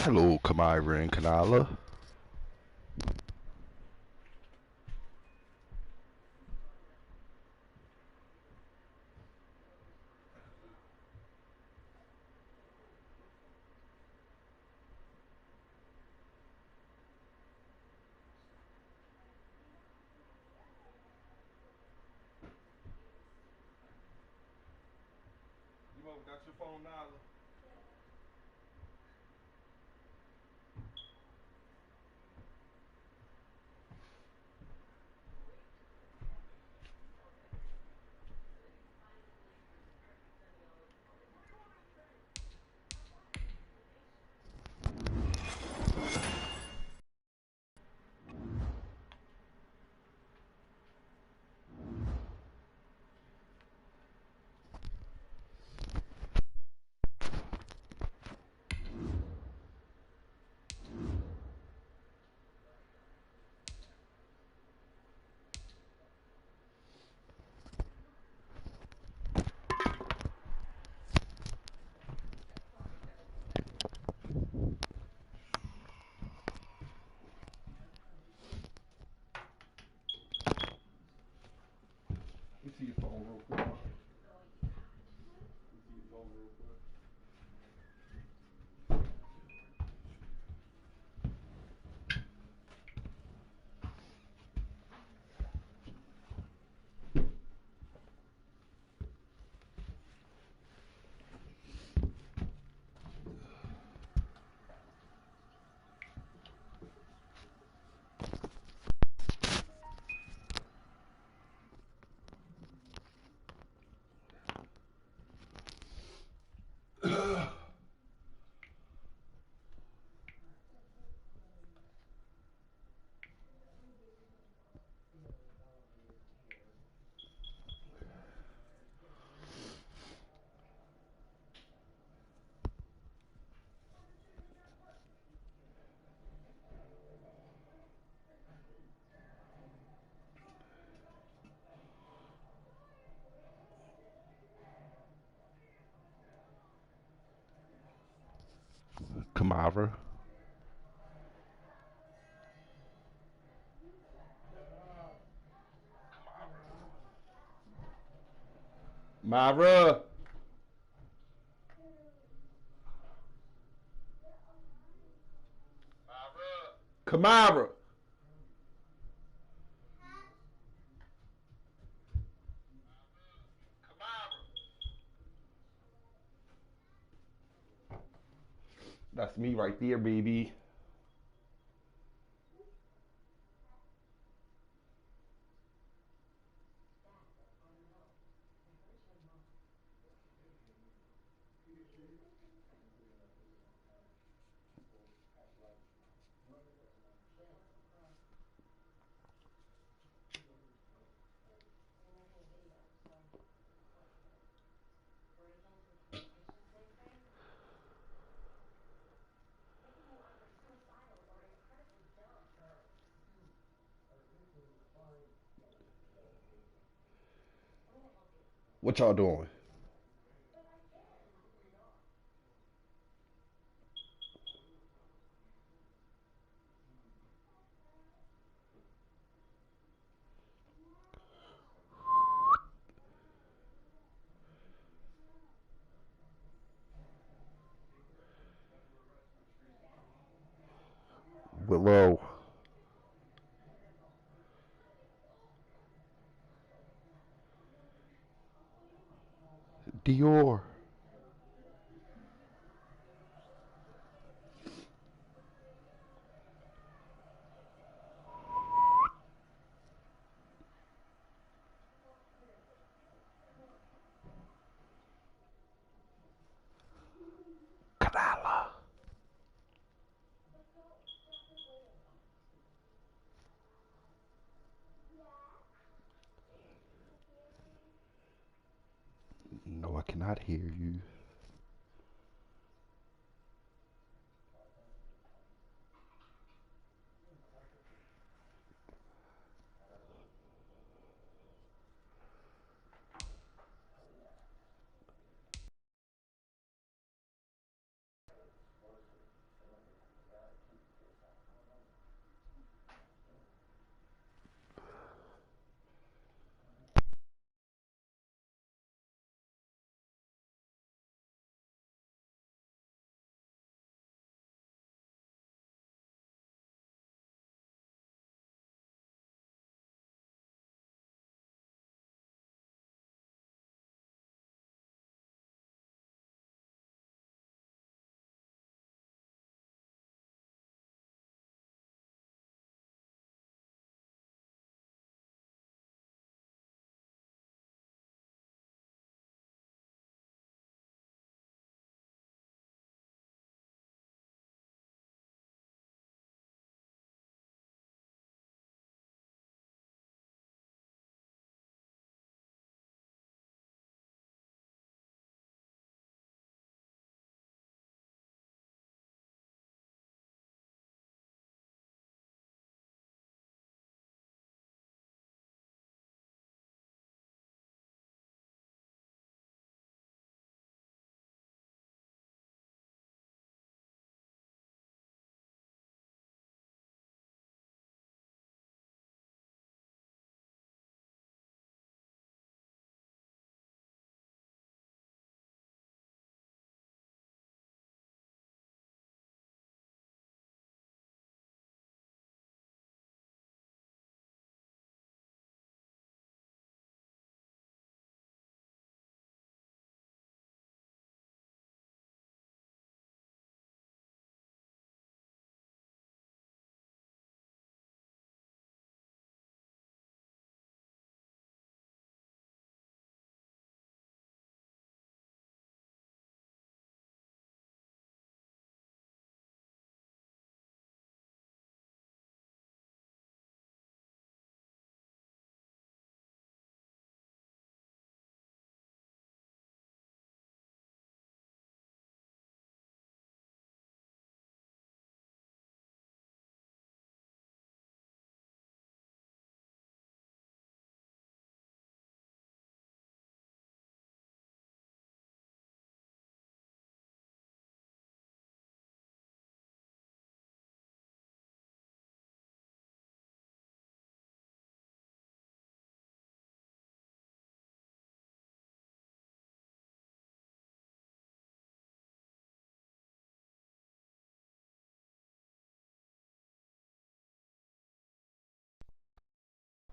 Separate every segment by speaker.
Speaker 1: Hello, Kamira and Kanala. You mother got your phone, Nala? Let me see your phone real quick. Let me see your phone real quick. Kamira. Myra. Kamira. That's me right there, baby. What y'all doing? Willow. Dior. Kanala. No, I cannot hear you.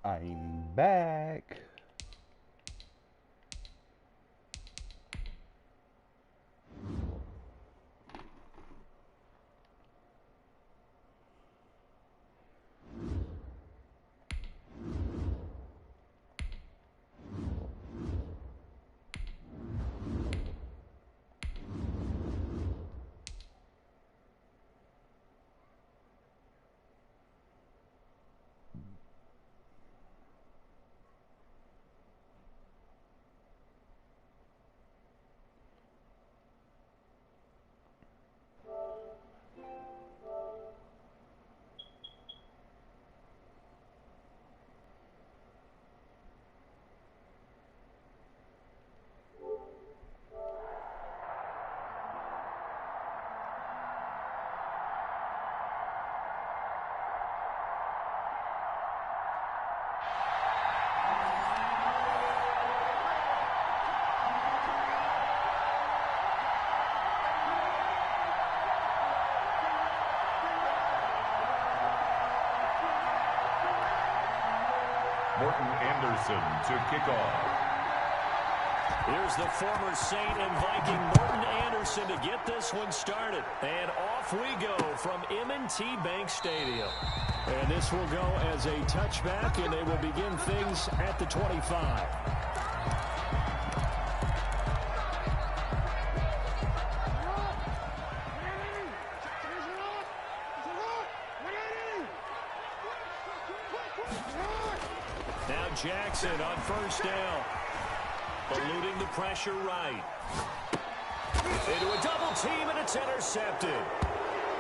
Speaker 2: I'm back.
Speaker 3: Anderson to kick off.
Speaker 4: Here's the former Saint and Viking Morton Anderson to get this one started. And off we go from M&T Bank Stadium. And this will go as a touchback, and they will begin things at the 25. Now Jackson on first down. Eluding the pressure right. Into a double team, and it's intercepted.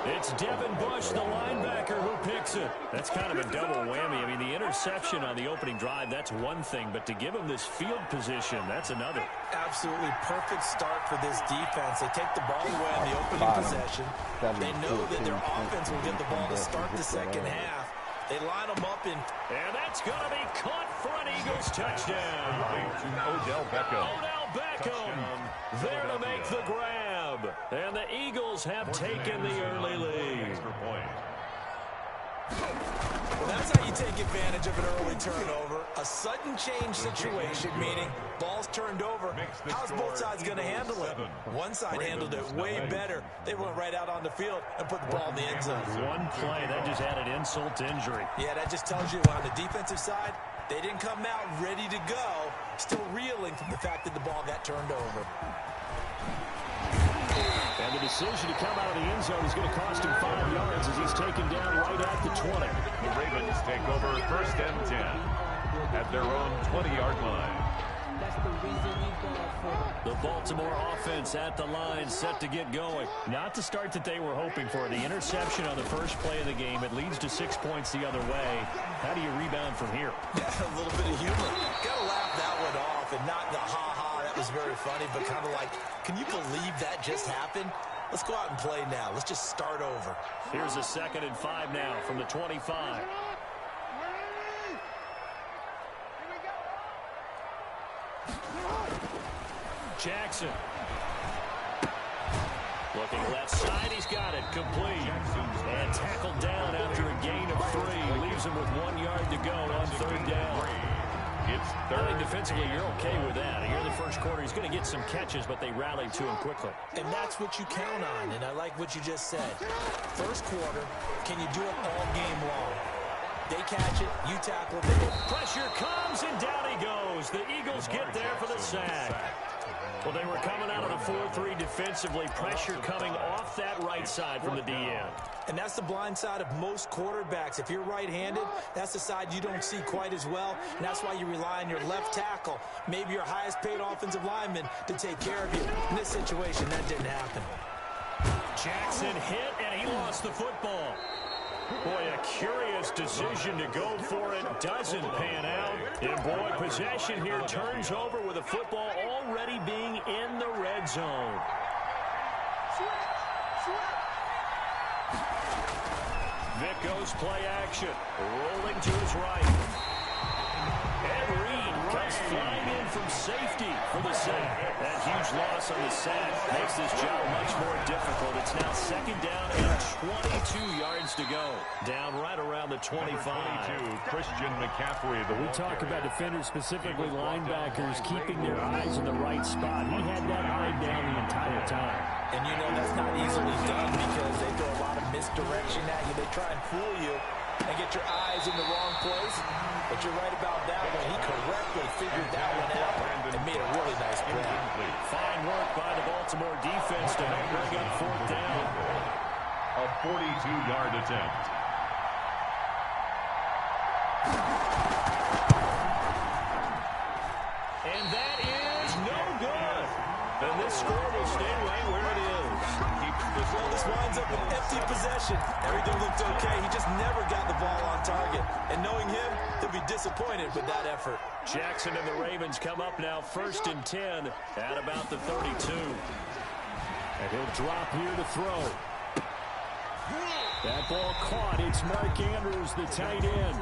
Speaker 4: It's Devin Bush, the linebacker, who picks it. That's kind of a double whammy. I mean, the interception on the opening drive, that's one thing. But to give him this field position, that's another.
Speaker 5: Absolutely perfect start for this defense. They take the ball away on the opening possession. They know that their offense will get the ball to start the second half. They line them up in.
Speaker 4: And that's going to be caught for an Eagles touchdown.
Speaker 3: Odell Beckham.
Speaker 4: Odell Beckham there to make the grab. And the Eagles have taken the early lead.
Speaker 5: Well, that's how you take advantage of an early turnover. A sudden change situation, meaning ball's turned over. How's both sides going to handle it? One side handled it way better. They went right out on the field and put the ball in the end zone.
Speaker 4: One play, that just added insult to injury.
Speaker 5: Yeah, that just tells you on the defensive side, they didn't come out ready to go, still reeling from the fact that the ball got turned over.
Speaker 4: And the decision to come out of the end zone is going to cost him 5 yards as he's taken down right at the 20.
Speaker 3: The Ravens take over 1st and 10 at their own 20-yard line.
Speaker 4: The Baltimore offense at the line, set to get going. Not the start that they were hoping for. The interception on the first play of the game, it leads to 6 points the other way. How do you rebound from here?
Speaker 5: Yeah, a little bit of humor. Got to laugh that one off and not the ha-ha. That was very funny, but kind of like, can you believe that just happened? Let's go out and play now. Let's just start over.
Speaker 4: Here's a 2nd and 5 now from the 25. Jackson. Looking left side, he's got it, complete. And tackled down after a gain of 3. Leaves him with 1 yard to go on 3rd down.
Speaker 3: It's third.
Speaker 4: I think defensively, you're okay with that. Here in the first quarter, he's going to get some catches, but they rallied to him quickly.
Speaker 5: And that's what you count on, and I like what you just said. First quarter, can you do it all game long? They catch it, you tackle it.
Speaker 4: Pressure comes, and down he goes. The Eagles get there for the sack. Well, they were coming out of the 4-3 defensively. Pressure coming off that right side from the DN.
Speaker 5: And that's the blind side of most quarterbacks. If you're right-handed, that's the side you don't see quite as well. And that's why you rely on your left tackle, maybe your highest-paid offensive lineman, to take care of you. In this situation, that didn't happen.
Speaker 4: Jackson hit, and he lost the football. Boy, a curious decision to go for it. Doesn't pan out. And, boy, possession here turns over with the football already being in the red zone. Vic goes play action. Rolling to his right. Ed Reed comes flying in from safety for the sack. That huge loss on the sack makes this job much more difficult. It's now 2nd down and 22 yards to go. Down right around the 25.
Speaker 3: Number 22, Christian McCaffrey.
Speaker 4: We talk about defenders, specifically linebackers, keeping their eyes in the right spot. He had that eye down the entire time.
Speaker 5: And you know that's not easily done because they throw a lot of misdirection at you. They try and fool you and get your eyes in the wrong place. But you're right about that one. He correctly figured that one out and made a really nice play.
Speaker 4: Fine work by the Baltimore defense to help bring up fourth down.
Speaker 3: A 42-yard attempt.
Speaker 4: And that is no good. And this score will stay right where it is.
Speaker 5: Well, this winds up an empty possession. Everything looked okay. He just never got the ball on target. And knowing him, he'll be disappointed with that effort.
Speaker 4: Jackson and the Ravens come up now 1st and 10 at about the 32. And he'll drop here to throw. That ball caught. It's Mark Andrews, the tight end.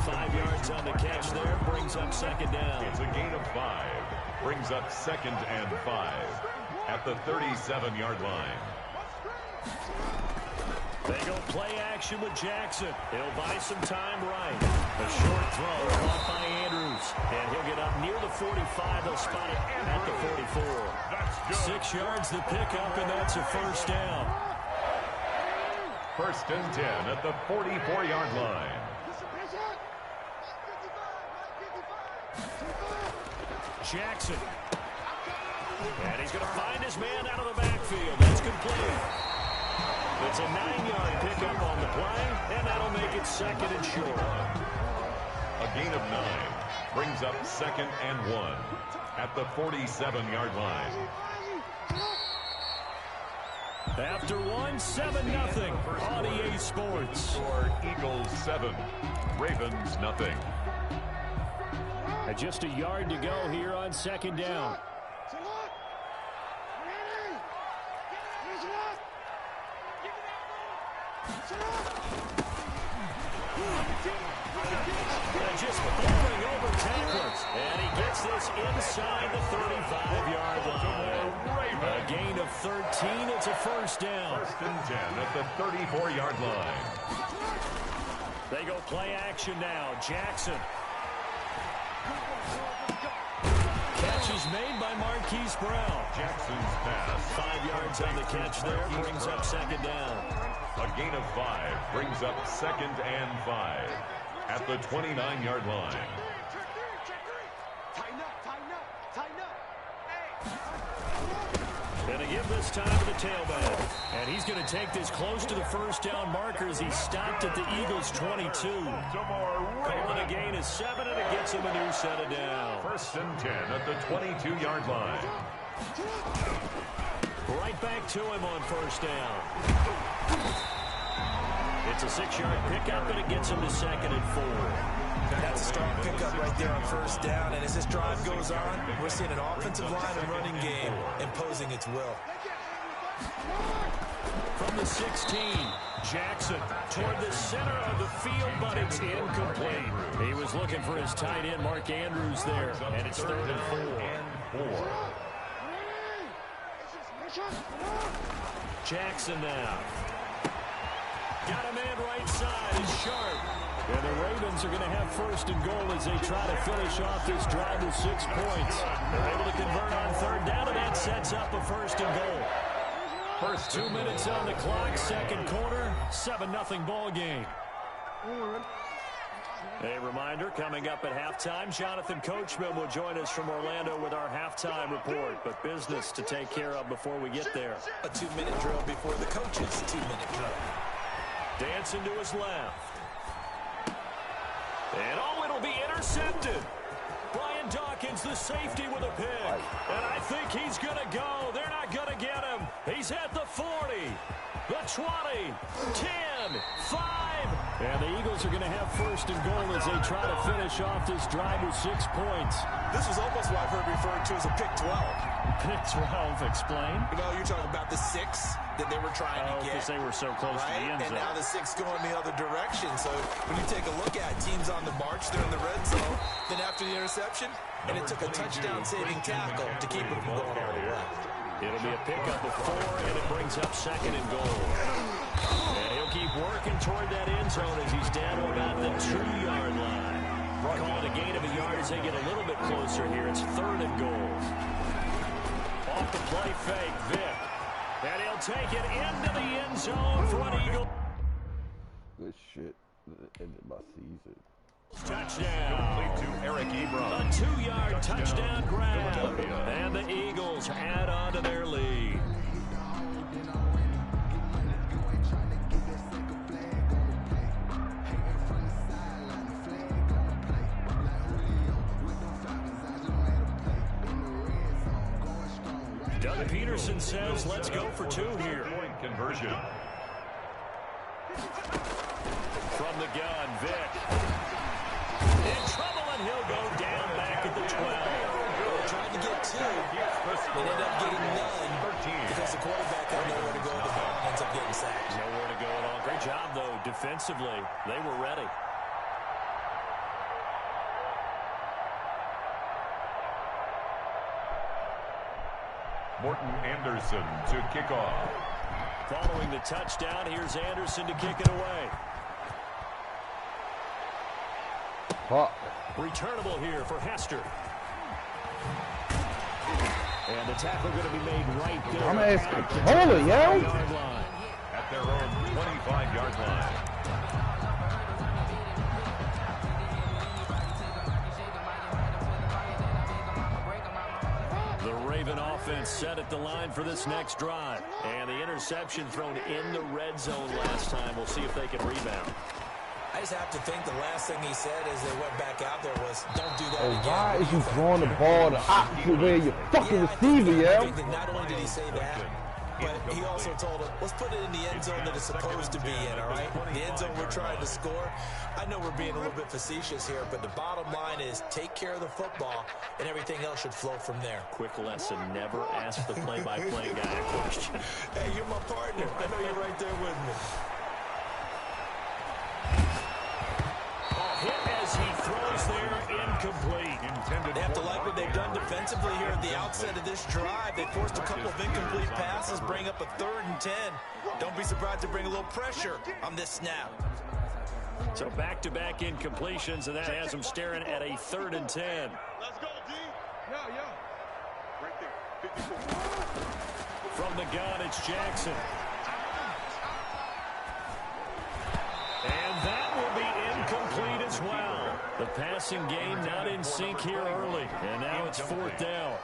Speaker 4: 5 yards on the catch there. Brings up 2nd down.
Speaker 3: It's a gain of 5. Brings up 2nd and 5 at the 37-yard line.
Speaker 4: They go play action with Jackson. He'll buy some time right. A short throw caught by Andrews. And he'll get up near the 45. They'll spot it at the 44. 6 yards the pickup, and that's a 1st down.
Speaker 3: 1st and 10 at the 44-yard line.
Speaker 4: Jackson. And he's going to find his man out of the backfield. That's complete. It's a 9-yard pickup on the play, and that'll make it 2nd and short.
Speaker 3: A gain of 9 brings up 2nd and 1 at the 47-yard line.
Speaker 4: After one, 7-0 on EA Sports.
Speaker 3: Or Eagles 7, Ravens nothing.
Speaker 4: And just a yard to go here on 2nd down. And just falling over tacklers. And he gets this inside the 35-yard line. A gain of 13. It's a 1st down.
Speaker 3: 1st and 10 at the 34-yard line.
Speaker 4: They go play action now. Jackson. Catch is made by Marquise Brown.
Speaker 3: Jackson's pass.
Speaker 4: 5 yards on the catch there. Brings up 2nd down.
Speaker 3: A gain of 5 brings up 2nd and 5 at the 29-yard line.
Speaker 4: Going to give this time to the tailback. And he's going to take this close to the 1st down marker as he stopped at the Eagles' 22. Calling a gain of 7, and it gets him a new set of down.
Speaker 3: 1st and 10 at the 22-yard line.
Speaker 4: Right back to him on 1st down. It's a 6-yard pickup, and it gets him to 2nd and 4.
Speaker 5: That's a strong pickup right there on 1st down. And as this drive goes on, we're seeing an offensive line and running game imposing its will.
Speaker 4: From the 16, Jackson toward the center of the field, but it's incomplete. He was looking for his tight end, Mark Andrews, there, and it's 3rd and 4. Jackson now. Got a man right side. It's Sharp. And the Ravens are going to have 1st and goal as they try to finish off this drive with 6 points. They're able to convert on 3rd down, and that sets up a 1st and goal. First 2 minutes on the clock, 2nd quarter, 7-0 ball game. A reminder, coming up at halftime, Jonathan Coachman will join us from Orlando with our halftime report. But business to take care of before we get there.
Speaker 5: A 2-minute drill before the coach's 2-minute drill.
Speaker 4: Dancing to his left. And it'll be intercepted. Brian Dawkins, the safety, with a pick. And I think he's going to go. They're not going to get him. He's at the 40, the 20, 10, 5. And the Eagles are going to have 1st and goal as they try to finish off this drive with 6 points.
Speaker 5: This was almost what I've heard referred to as a pick 12.
Speaker 4: Pick 12, explain.
Speaker 5: You know, you're talking about the 6 that they were trying to get.
Speaker 4: Because they were so close to the end zone.
Speaker 5: And now the 6 going the other direction. So when you take a look at teams on the march, they're in the red zone. Then after the interception, and it took a touchdown-saving tackle to keep it from going all the way.
Speaker 4: It'll be a pickup of 4, and it brings up 2nd and goal. And he'll working toward that end zone as he's down to about the 2-yard line. Call it a gain of a yard as they get a little bit closer here. It's 3rd and goal. Off the play fake, Vick. And he'll take it into the end zone for an Eagle.
Speaker 2: Good shit. Ended my season.
Speaker 4: Touchdown.
Speaker 3: To Eric Ebron.
Speaker 4: A 2-yard touchdown grab. And the Eagles add on to their lead. Doug Peterson says, let's go for 2 here.
Speaker 3: Point conversion.
Speaker 4: From the gun, Vick. In trouble, and he'll go down back at the 12.
Speaker 5: They tried to get 2, and ended up getting none because the quarterback had nowhere to go. The ball ends up getting sacked.
Speaker 4: Nowhere to go at all. Great job, though, defensively. They were ready.
Speaker 3: Morton Anderson to kick off.
Speaker 4: Following the touchdown, here's Anderson to kick it away.
Speaker 2: Fuck.
Speaker 4: Returnable here for Hester. And the tackle going to be made right there.
Speaker 2: I'm asking controller, yo.
Speaker 3: At their own 25-yard line.
Speaker 4: The Raven offense set at the line for this next drive. And the interception thrown in the red zone last time. We'll see if they can rebound.
Speaker 5: I just have to think the last thing he said as they went back out there was, don't do that again.
Speaker 2: Why is you throwing the ball the opposite way of your fucking receiver,
Speaker 5: I
Speaker 2: yo?
Speaker 5: think that not only did he say that, but he also told him, let's put it in the end zone that it's supposed to be in, all right? The end zone we're trying to score. I know we're being a little bit facetious here, but the bottom line is take care of the football, and everything else should flow from there.
Speaker 4: Quick lesson, never ask the play-by-play guy a question.
Speaker 5: Hey, you're my partner. I know you're right there with me.
Speaker 4: Hit as he throws there, incomplete.
Speaker 5: They have to like what they've done defensively here at the outset of this drive. They forced a couple of incomplete passes, bring up a 3rd and 10. Don't be surprised to bring a little pressure on this snap.
Speaker 4: So back-to-back incompletions, and that has them staring at a 3rd and 10.
Speaker 1: Let's go, D. Yeah. Right there. 54.
Speaker 4: From the gun, it's Jackson. And that will be incomplete as well. The passing game not in sync here early. And now it's 4th down.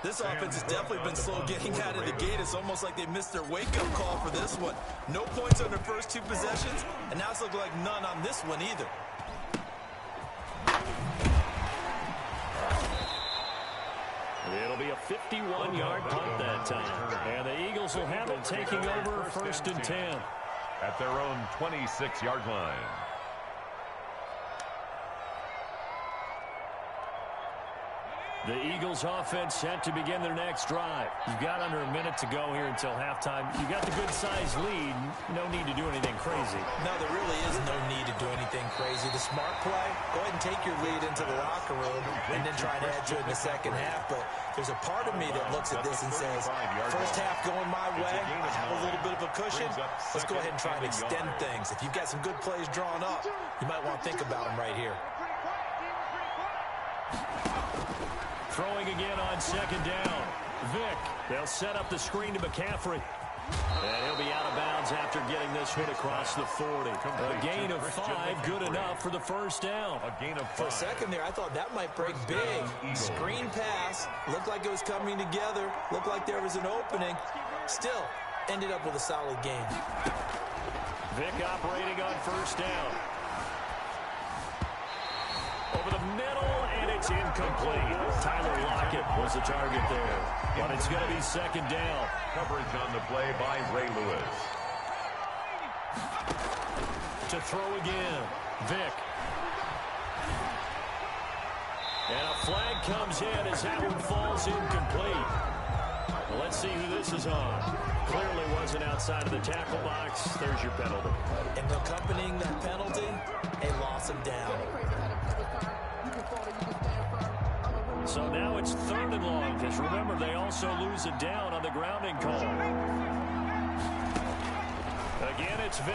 Speaker 5: This offense has definitely been slow getting out of the gate. It's almost like they missed their wake-up call for this one. No points on their first 2 possessions, and now it's looking like none on this one either.
Speaker 4: It'll be a 51-yard punt that time. And the Eagles will have it taking over 1st and 10.
Speaker 3: At their own 26-yard line.
Speaker 4: The Eagles offense set to begin their next drive. You've got under a minute to go here until halftime. You got the good-sized lead. No need to do anything crazy.
Speaker 5: No, there really is no need to do anything crazy. The smart play, go ahead and take your lead into the locker room and then try to add to it in the second half. But there's a part of me that looks at this and says, first half going my way, I have a little bit of a cushion. Let's go ahead and try and extend things. If you've got some good plays drawn up, you might want to think about them right here.
Speaker 4: Throwing again on 2nd down. Vick. They'll set up the screen to McCaffrey. And he'll be out of bounds after getting this hit across the 40. A gain of 5, good enough for the 1st down.
Speaker 3: A gain of 5.
Speaker 5: For a second there, I thought that might break big. Screen pass. Looked like it was coming together. Looked like there was an opening. Still, ended up with a solid game.
Speaker 4: Vick operating on 1st down. Over the middle, and it's incomplete. Tyler Lockett was the target there. But it's going to be 2nd down.
Speaker 3: Coverage on the play by Ray Lewis.
Speaker 4: To throw again. Vick. And a flag comes in as that one falls incomplete. Well, let's see who this is on. Clearly wasn't outside of the tackle box. There's your penalty.
Speaker 5: And accompanying that penalty, a loss of down.
Speaker 4: So now it's 3rd and long, because remember, they also lose a down on the grounding call. Again, it's Vick.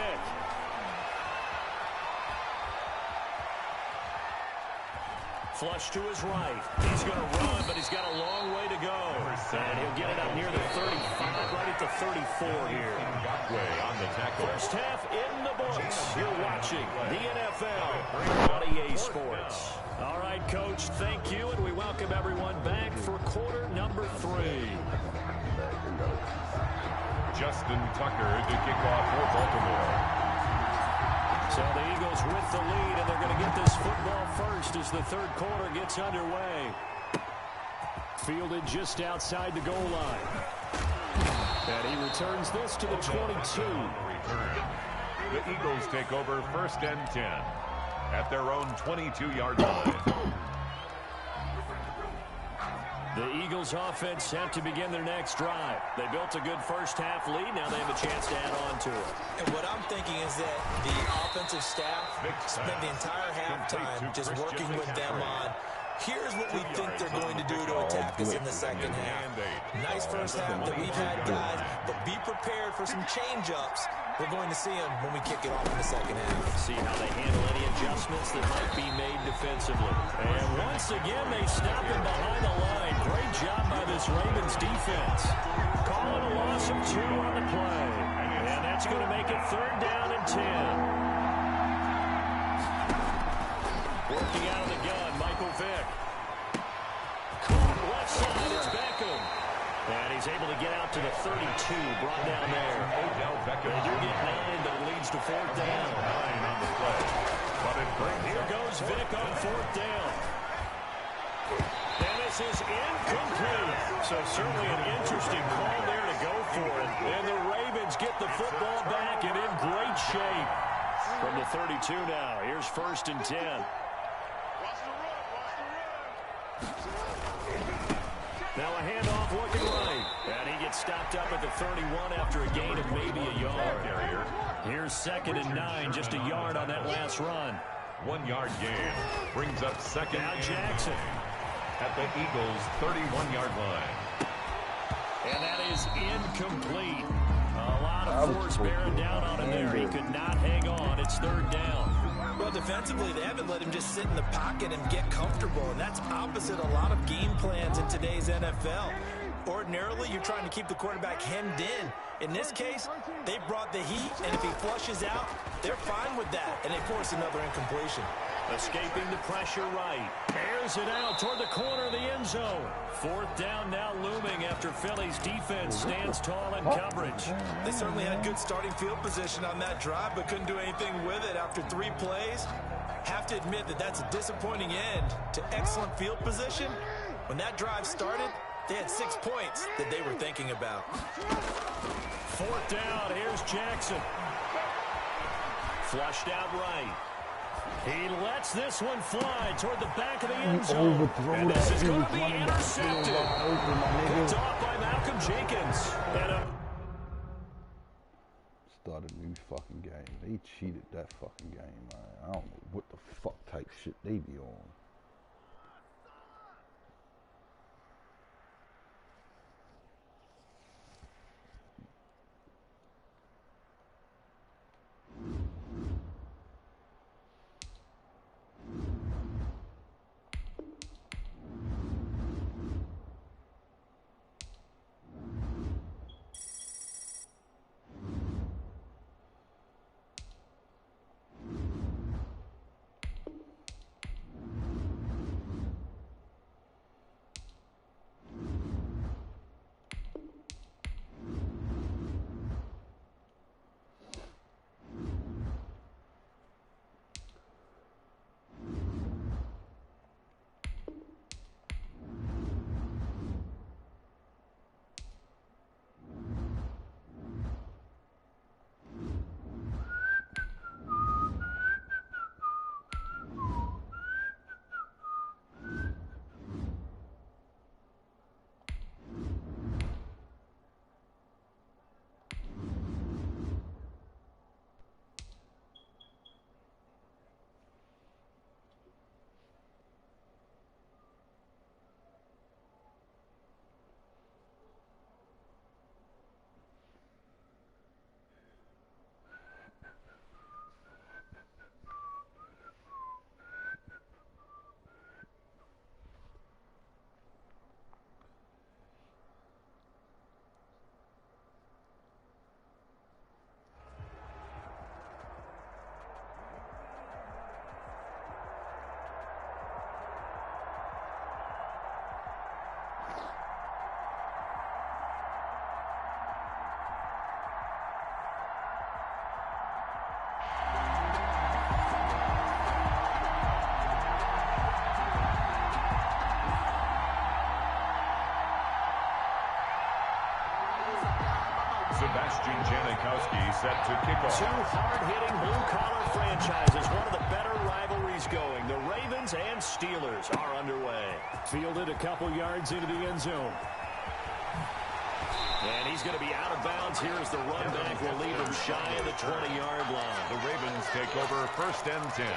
Speaker 4: Flush to his right. He's going to run, but he's got a long way to go. And he'll get it up near the 35, right at the 34 here.
Speaker 3: On the tackle.
Speaker 4: First half in the books. You're watching the NFL on EA Sports. All right, Coach, thank you, and we welcome everyone back for quarter number 3.
Speaker 3: Justin Tucker to kick off for Baltimore.
Speaker 4: So the Eagles with the lead, and they're going to get this football first as the third quarter gets underway. Fielded just outside the goal line. And he returns this to the 22.
Speaker 3: The Eagles take over first and 10 at their own 22-yard line.
Speaker 4: The Eagles offense set to begin their next drive. They built a good first half lead. Now they have a chance to add on to it.
Speaker 5: And what I'm thinking is that the offensive staff spent the entire halftime just working with them on, here's what we think they're going to do to attack us in the second half. Nice first half that we've had, guys, but be prepared for some change-ups. We're going to see them when we kick it off in the second half.
Speaker 4: See how they handle any adjustments that might be made defensively. And once again, they stop him behind the line. Great job by this Ravens defense. Calling a loss of 2 on the play. And that's going to make it third down and 10. Working out of the gun, Michael Vick. Caught left side, it's Beckham. And he's able to get out to the 32, brought down there. They do get 9, but it leads to fourth down.
Speaker 3: 9 on the play. But it brings
Speaker 4: Here goes Vick on fourth down. And this is incomplete. So certainly an interesting call there to go for it. And the Ravens get the football back and in great shape. From the 32 now, here's first and 10. Now a handoff looking right. And he gets stopped up at the 31 after a gain of maybe a yard. Here's second and 9, just a yard on that last run.
Speaker 3: 1-yard gain brings up second.
Speaker 4: Now Jackson
Speaker 3: At the Eagles' 31-yard line.
Speaker 4: And that is incomplete. A lot of force bearing down on him there. He could not hang on. It's third down.
Speaker 5: Well, defensively, they haven't let him just sit in the pocket and get comfortable, and that's opposite a lot of game plans in today's NFL. Ordinarily, you're trying to keep the quarterback hemmed in. In this case, they brought the heat, and if he flushes out, they're fine with that, and they force another incompletion.
Speaker 4: Escaping the pressure right. Airs it out toward the corner of the end zone. Fourth down now looming after Philly's defense stands tall in coverage.
Speaker 5: They certainly had good starting field position on that drive, but couldn't do anything with it after 3 plays. Have to admit that that's a disappointing end to excellent field position. When that drive started, they had 6 points that they were thinking about.
Speaker 4: Fourth down, here's Jackson. Flushed out right. He lets this one fly toward the back of the end zone. And this is going to be intercepted. Picked off by Malcolm Jenkins.
Speaker 2: Start a new fucking game. They cheated that fucking game, man. I don't know what the fuck type shit they be on.
Speaker 3: Sebastian Janikowski set to kick off.
Speaker 4: Two hard-hitting blue-collar franchises. One of the better rivalries going. The Ravens and Steelers are underway. Fielded a couple yards into the end zone. And he's going to be out of bounds here as the run back will leave him shy of the 20-yard line.
Speaker 3: The Ravens take over 1st and 10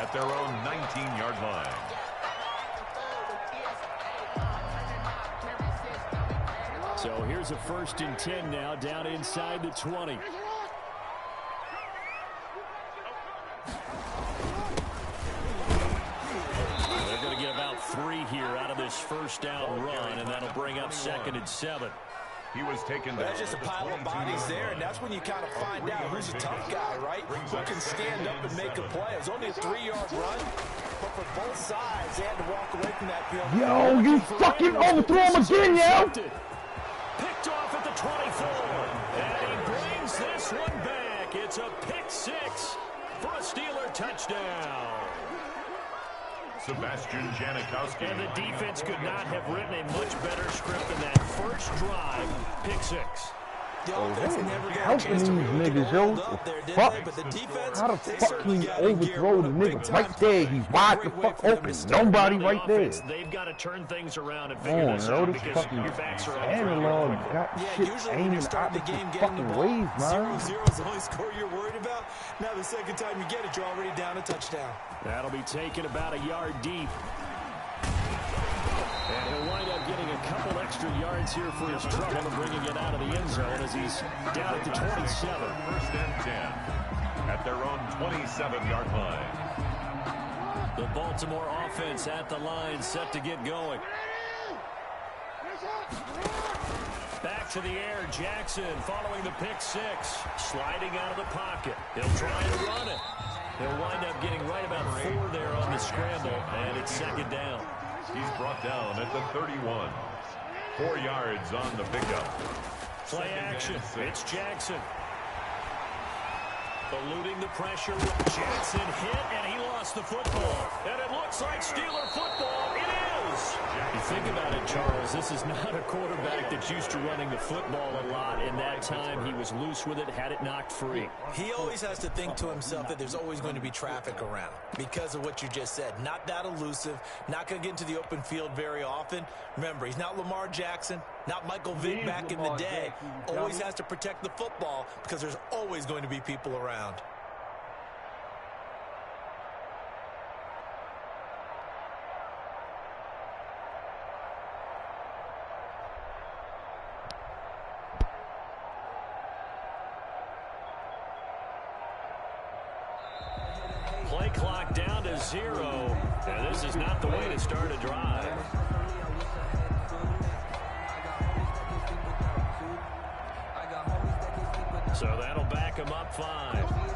Speaker 3: at their own 19-yard line.
Speaker 4: So here's a 1st and 10 now down inside the 20. They're going to get about 3 here out of this first down run, and that'll bring up 2nd and 7.
Speaker 3: He was taken down.
Speaker 5: That's just a pile of bodies there, and that's when you kind of find out who's a tough guy, right? Who can stand up and make a play. It was only a 3-yard run, but for both sides, they had to walk away from that field.
Speaker 2: Yo, you fucking overthrew him again, yo!
Speaker 4: Picked off at the 24, and he brings this one back. It's a pick 6 for a Steeler touchdown.
Speaker 3: Sebastian Janikowski.
Speaker 4: And the defense could not have written a much better script than that first drive, pick 6.
Speaker 5: The offense never got a
Speaker 2: Helping
Speaker 5: chance
Speaker 2: these
Speaker 5: to really
Speaker 2: niggas,
Speaker 5: get
Speaker 2: yo.
Speaker 5: rolled up there, did
Speaker 2: Fuck.
Speaker 5: they? But the defense,
Speaker 2: How the
Speaker 5: they
Speaker 2: fuck
Speaker 5: certainly
Speaker 2: you
Speaker 5: got in gear.
Speaker 2: overthrow
Speaker 5: What
Speaker 2: the
Speaker 5: a
Speaker 2: nigga
Speaker 5: big-time
Speaker 2: right there? He's wide the
Speaker 5: Great way
Speaker 2: fuck
Speaker 5: for them to
Speaker 2: open.
Speaker 5: start.
Speaker 2: Nobody
Speaker 4: The
Speaker 2: right there.
Speaker 4: offense, they've got to turn things around and
Speaker 2: Come
Speaker 4: figure
Speaker 2: on,
Speaker 4: this
Speaker 2: yo,
Speaker 4: out
Speaker 2: this
Speaker 4: because
Speaker 2: fucking
Speaker 4: your backs are up.
Speaker 2: analog got
Speaker 5: Yeah,
Speaker 2: shit
Speaker 5: usually when
Speaker 2: aiming
Speaker 5: you're starting the
Speaker 2: opposite
Speaker 5: game getting the
Speaker 2: fucking
Speaker 5: ball,
Speaker 2: ways, man.
Speaker 5: 0-0 is the only score you're worried about. Now the second time you get it, you're already down a touchdown.
Speaker 4: That'll be taken about a yard deep. And he'll wind up getting a couple extra yards here for his trouble and bringing it out of the end zone as he's down at the 27.
Speaker 3: 1st and 10 at their own 27-yard line.
Speaker 4: The Baltimore offense at the line, set to get going. Back to the air, Jackson following the pick 6. Sliding out of the pocket. He'll try and run it. He'll wind up getting right about 4 there on the scramble, and it's 2nd down.
Speaker 3: He's brought down at the 31. 4 yards on the pickup.
Speaker 4: Play action. It's Jackson. Eluding the pressure. Jackson hit, and he lost the football. And it looks like Steeler football. It is. You think about it, Charles, this is not a quarterback that's used to running the football a lot. In that time, he was loose with it, had it knocked free.
Speaker 5: He always has to think to himself that there's always going to be traffic around because of what you just said. Not that elusive, not going to get into the open field very often. Remember, he's not Lamar Jackson, not Michael Vick back in the day. Always has to protect the football because there's always going to be people around.
Speaker 4: Play clock down to 0. And this is not the way to start a drive. So that'll back him up 5.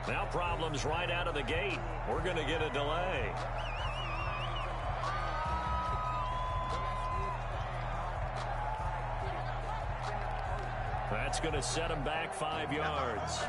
Speaker 4: Now problems right out of the gate. We're going to get a delay. That's going to set him back 5 yards.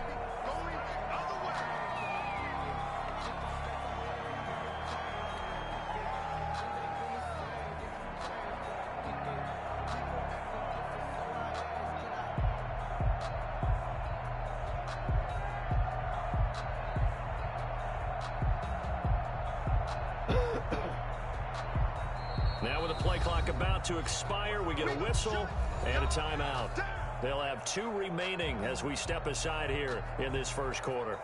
Speaker 4: Now with the play clock about to expire, we get a whistle and a timeout. They'll have 2 remaining as we step aside here in this first quarter.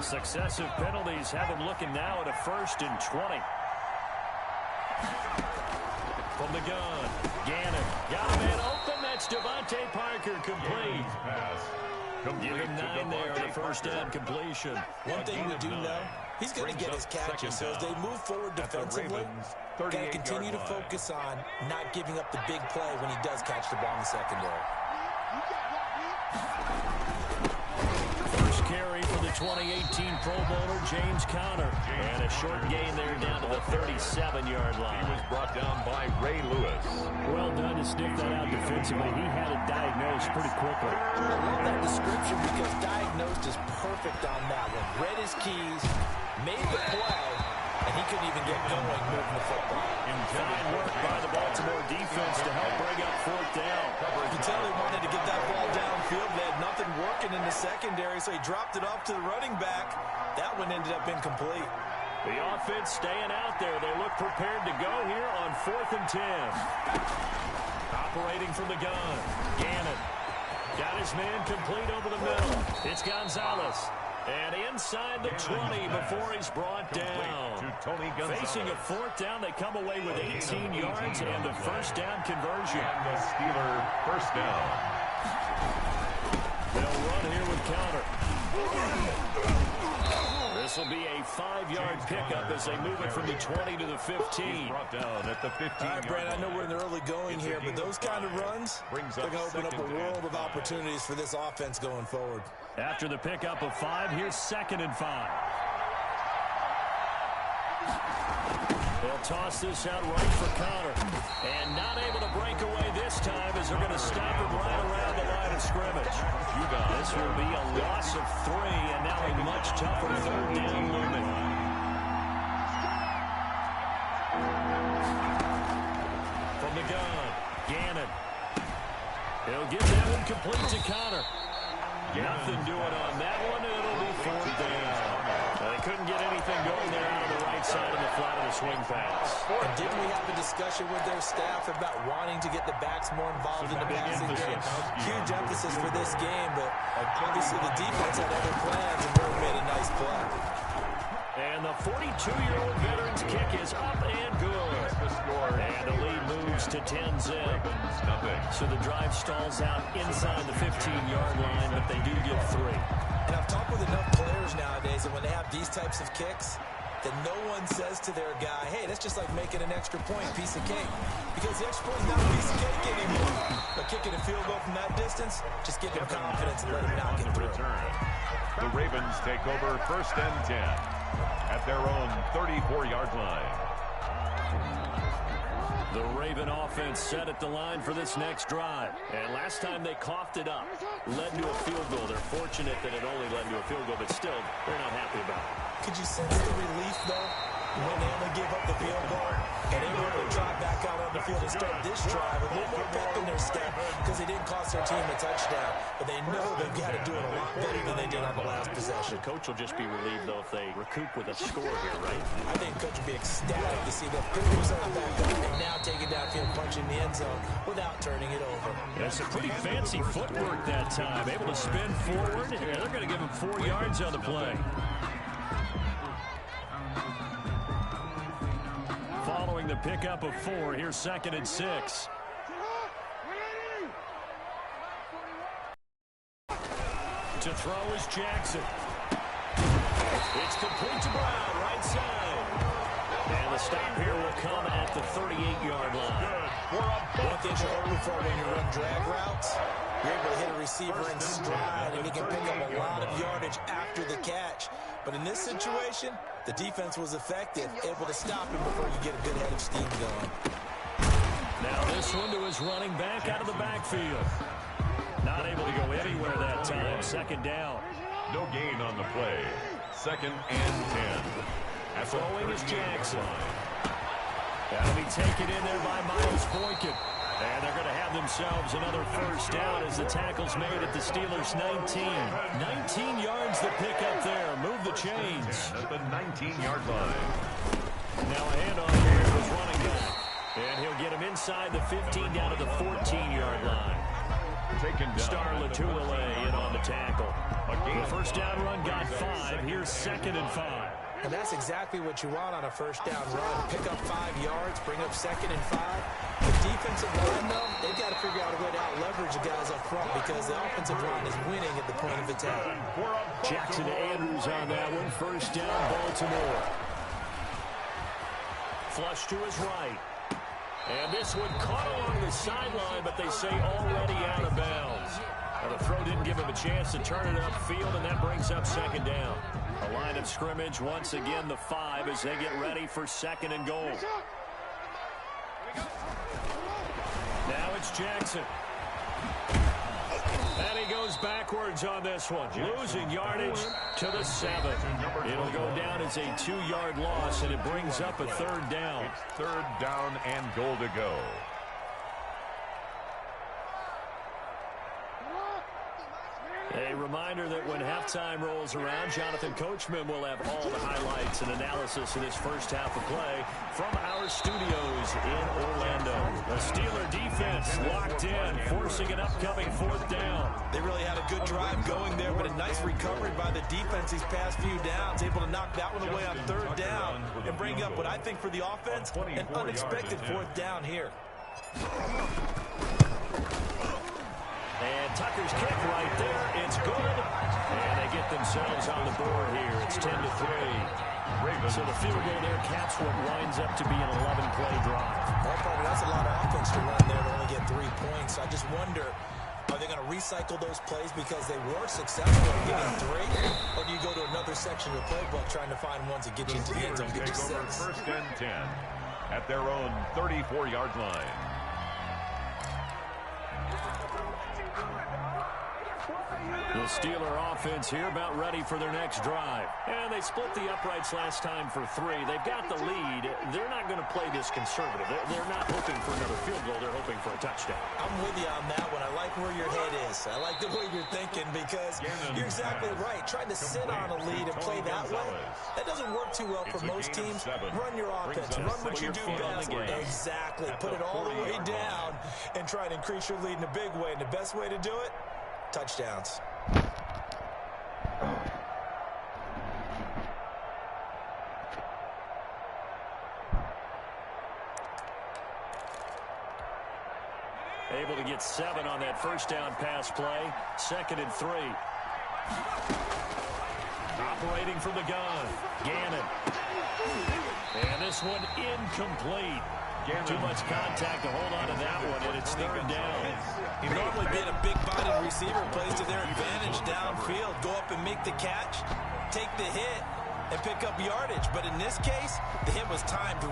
Speaker 4: Successive penalties have him looking now at a 1st and 20. From the gun, Gannon got a man open. That's Devontae Parker complete. Give him 9 there on the first down completion.
Speaker 5: One thing we do know, he's going to get his catches. So as they move forward defensively, got to continue to focus on not giving up the big play when he does catch the ball in the secondary.
Speaker 4: First carry for the 2018 Pro Bowler, James Conner. And a short gain there down to the 37-yard line.
Speaker 3: He was brought down by Ray Lewis.
Speaker 4: Well done to sniff that out defensively. He had it diagnosed pretty quickly.
Speaker 5: I love that description because diagnosed is perfect on that one. Read his keys, made the play, and he couldn't even get going moving the football.
Speaker 4: Fine work by the Baltimore defense to help bring up fourth down.
Speaker 5: You can tell he wanted to get that ball downfield. They had nothing working in the secondary, so he dropped it off to the running back. That one ended up incomplete.
Speaker 4: The offense staying out there. They look prepared to go here on 4th and 10. Operating from the gun. Gannon got his man complete over the middle. It's Gonzalez. And inside the 20 before he's brought down. Facing a 4th down, they come away with 18 yards and the first down conversion.
Speaker 3: And the Steeler first down.
Speaker 4: They'll run here with Conner. This will be a 5-yard pickup as they move it from the 20 to the 15.
Speaker 3: Brought down at the 15.
Speaker 5: All right, Brad, I know we're in the early going here, but those kind of runs, they're going to open up a world of opportunities for this offense going forward.
Speaker 4: After the pickup of 5, here's 2nd and 5. They'll toss this out right for Conner. And not able to break away this time as they're going to stop him right around the line of scrimmage. This will be a loss of 3 and now a much tougher 3rd down movement. From the gun, Gannon. He'll give that one complete to Conner. Nothing doing on that one, and it'll be 4th down. They couldn't get anything going there out of the right side of the flat of the swing pass.
Speaker 5: And didn't we have a discussion with their staff about wanting to get the backs more involved in the passing game? Huge emphasis for this game, but obviously the defense had other plans and really made a nice play.
Speaker 4: And the 42-year-old veteran's kick is up and good. And the lead moves to 10-zip. So the drive stalls out inside the 15-yard line, but they do get 3.
Speaker 5: And I've talked with enough players nowadays that when they have these types of kicks, that no one says to their guy, hey, that's just like making an extra point, piece of cake. Because the extra point is not a piece of cake anymore. But kicking a field goal from that distance, just give him confidence and let him not get through.
Speaker 3: The Ravens take over 1st and 10 at their own 34-yard line.
Speaker 4: The Raven offense set at the line for this next drive. And last time they coughed it up, led to a field goal. They're fortunate that it only led to a field goal, but still, they're not happy about it.
Speaker 5: Could you sense the relief, though, when they only gave up the field goal and they were able to drive back out on the field and start this drive a little more pep in their step because they didn't cost their team a touchdown, but they know they've got to do it a lot better than they did on the last possession.
Speaker 4: The coach will just be relieved, though, if they recoup with a score here, right?
Speaker 5: I think coach would be ecstatic to see them pick themselves back up and now take it downfield, punch in the end zone without turning it over.
Speaker 4: That's a pretty fancy footwork that time. Able to spin forward, and they're going to give him 4 yards on the play. Following the pickup of 4, here's 2nd and 6. To throw is Jackson. It's complete to Brown, right side. And the stop here will come at the 38-yard line.
Speaker 5: One thing you're hoping for when you run drag routes, you're able to hit a receiver in stride, and he can pick up a lot of yardage after the catch. But in this situation, the defense was effective, able to stop him before you get a good head of steam going.
Speaker 4: Now this one to his running back out of the backfield. Not able to go anywhere that time. 2nd down.
Speaker 3: No gain on the play. 2nd and 10.
Speaker 4: Throwing is Jackson. That'll be taken in there by Miles Boykin. And they're going to have themselves another first down as the tackle's made at the Steelers' 19. 19 yards to pick up there. Move the chains.
Speaker 3: At the 19-yard line.
Speaker 4: Now a handoff here to his running back. And he'll get him inside the 15 down to the 14-yard line.
Speaker 3: Taken down.
Speaker 4: Star Latulele in on the tackle. The first down run got 5. Here's 2nd and 5.
Speaker 5: And that's exactly what you want on a first down run. Pick up 5 yards, bring up 2nd and 5. The defensive line, though, they've got to figure out a way to out-leverage the guys up front because the offensive line is winning at the point of attack.
Speaker 4: Jackson Andrews on that one. First down, Baltimore. Flush to his right. And this one caught along the sideline, but they say already out of bounds. Now the throw didn't give him a chance to turn it upfield, and that brings up second down. A line of scrimmage, once again the 5 as they get ready for second and goal. Now it's Jackson. And he goes backwards on this one, losing yardage to the 7. It'll go down as a 2-yard loss, and it brings up a third down.
Speaker 3: It's third down and goal to go.
Speaker 4: A reminder that when halftime rolls around, Jonathan Coachman will have all the highlights and analysis of this first half of play from our studios in Orlando. The Steeler defense locked in, forcing an upcoming fourth down.
Speaker 5: They really had a good drive going there, but a nice recovery by the defense these past few downs, able to knock that one away on third down and bring up what I think for the offense, an unexpected fourth down here.
Speaker 4: And Tucker's kick right there. It's good. And they get themselves on the board here. It's 10-3. So the field goal there caps what winds up to be an 11-play drive.
Speaker 5: Well, probably that's a lot of offense to run there to only get 3 points. I just wonder, are they going to recycle those plays because they were successful in getting 3? Or do you go to another section of the playbook trying to find ones that get you into the end zone, get you 6?
Speaker 3: First and 10 at their own 34-yard line.
Speaker 4: The Steeler offense here about ready for their next drive. And they split the uprights last time for 3. They've got the lead. They're not going to play this conservative. They're not hoping for another field goal. They're hoping for a touchdown.
Speaker 5: I'm with you on that one. I like where your head is. I like the way you're thinking because you're exactly right. Trying to sit on a lead and play that way, that doesn't work too well for most teams. Run your offense. Run what you do best. Exactly. Put it all the way down and try to increase your lead in a big way. And the best way to do it, touchdowns.
Speaker 4: Able to get 7 on that first down pass play. 2nd and 3. Operating from the gun. Gannon. And this one incomplete. Too much contact to hold on to that one, and it's third down.
Speaker 5: Normally being a big-bodied receiver plays to their advantage downfield. Go up and make the catch, take the hit, and pick up yardage. But in this case, the hit was timed.